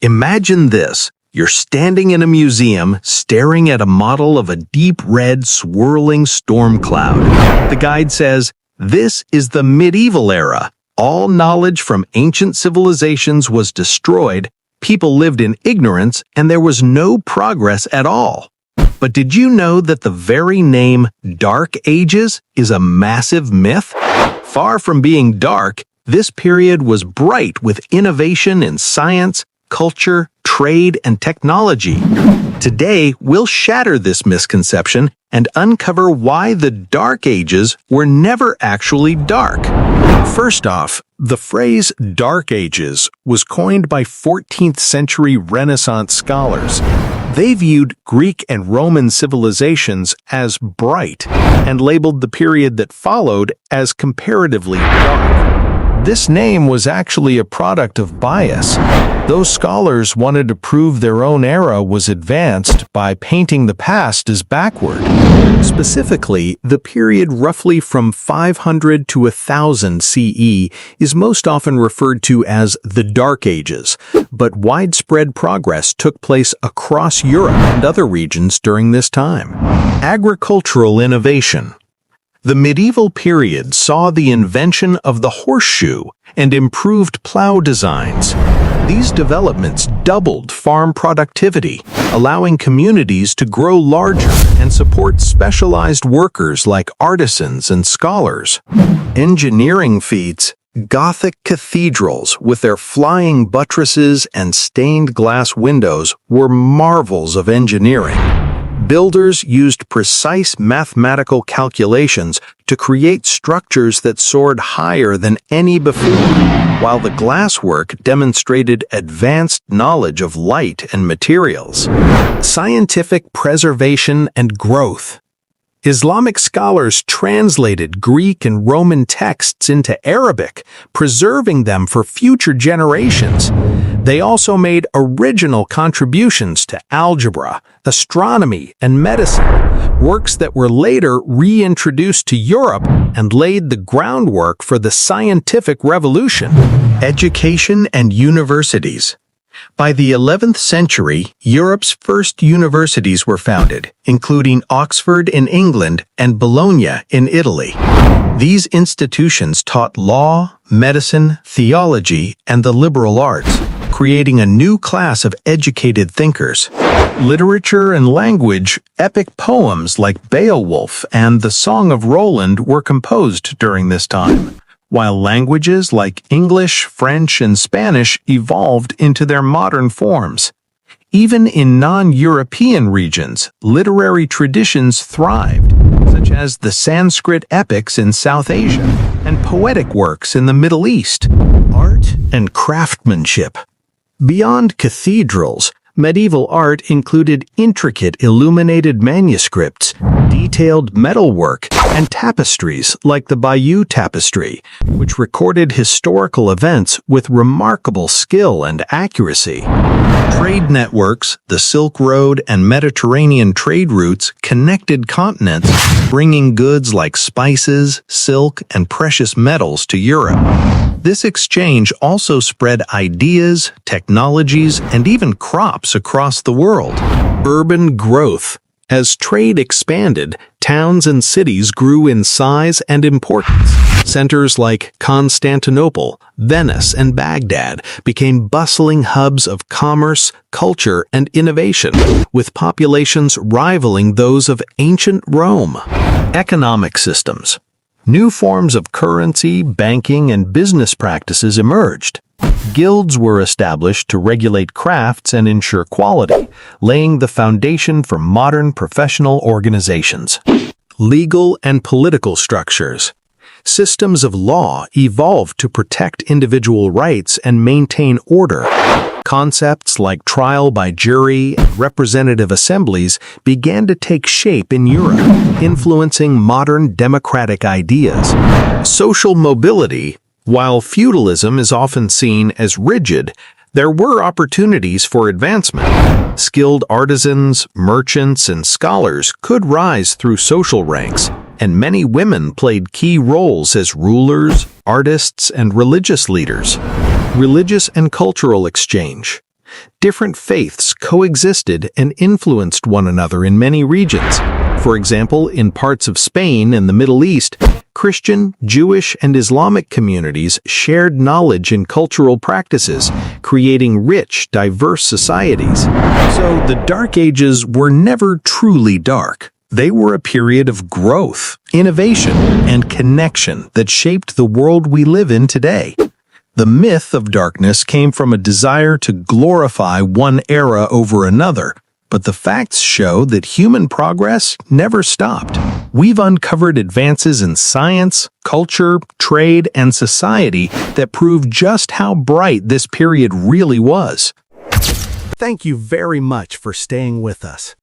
Imagine this. You're standing in a museum, staring at a model of a deep red, swirling storm cloud. The guide says, "This is the medieval era. All knowledge from ancient civilizations was destroyed, people lived in ignorance, and there was no progress at all." But did you know that the very name Dark Ages is a massive myth? Far from being dark, this period was bright with innovation in science, culture, trade, and technology. Today, we'll shatter this misconception and uncover why the Dark Ages were never actually dark. First off, the phrase Dark Ages was coined by 14th century Renaissance scholars. They viewed Greek and Roman civilizations as bright and labeled the period that followed as comparatively dark. This name was actually a product of bias. Those scholars wanted to prove their own era was advanced by painting the past as backward. Specifically, the period roughly from 500 to 1000 CE is most often referred to as the Dark Ages, but widespread progress took place across Europe and other regions during this time. Agricultural innovation. The medieval period saw the invention of the horseshoe and improved plow designs. These developments doubled farm productivity, allowing communities to grow larger and support specialized workers like artisans and scholars. Engineering feats. Gothic cathedrals with their flying buttresses and stained glass windows were marvels of engineering. Builders used precise mathematical calculations to create structures that soared higher than any before, while the glasswork demonstrated advanced knowledge of light and materials. Scientific preservation and growth. Islamic scholars translated Greek and Roman texts into Arabic, preserving them for future generations. They also made original contributions to algebra, astronomy, and medicine, works that were later reintroduced to Europe and laid the groundwork for the scientific revolution. Education and universities. By the 11th century, Europe's first universities were founded, including Oxford in England and Bologna in Italy. These institutions taught law, medicine, theology, and the liberal arts, creating a new class of educated thinkers. Literature and language. Epic poems like Beowulf and the Song of Roland were composed during this time, while languages like English, French, and Spanish evolved into their modern forms. Even in non-European regions, literary traditions thrived, such as the Sanskrit epics in South Asia and poetic works in the Middle East. Art and craftsmanship. Beyond cathedrals, medieval art included intricate illuminated manuscripts, detailed metalwork, and tapestries like the Bayeux Tapestry, which recorded historical events with remarkable skill and accuracy. Trade networks, the Silk Road and Mediterranean trade routes connected continents, bringing goods like spices, silk, and precious metals to Europe. This exchange also spread ideas, technologies, and even crops across the world. Urban growth. As trade expanded, towns and cities grew in size and importance. Centers like Constantinople, Venice, and Baghdad became bustling hubs of commerce, culture, and innovation, with populations rivaling those of ancient Rome. Economic systems. New forms of currency, banking, and business practices emerged. Guilds were established to regulate crafts and ensure quality, laying the foundation for modern professional organizations. Legal and political structures. Systems of law evolved to protect individual rights and maintain order. Concepts like trial by jury and representative assemblies began to take shape in Europe, influencing modern democratic ideas. Social mobility. While feudalism is often seen as rigid, there were opportunities for advancement. Skilled artisans, merchants, and scholars could rise through social ranks, and many women played key roles as rulers, artists, and religious leaders. Religious and cultural exchange. Different faiths coexisted and influenced one another in many regions. For example, in parts of Spain and the Middle East, Christian, Jewish, and Islamic communities shared knowledge and cultural practices, creating rich, diverse societies. So the Dark Ages were never truly dark. They were a period of growth, innovation, and connection that shaped the world we live in today. The myth of darkness came from a desire to glorify one era over another, but the facts show that human progress never stopped. We've uncovered advances in science, culture, trade, and society that prove just how bright this period really was. Thank you very much for staying with us.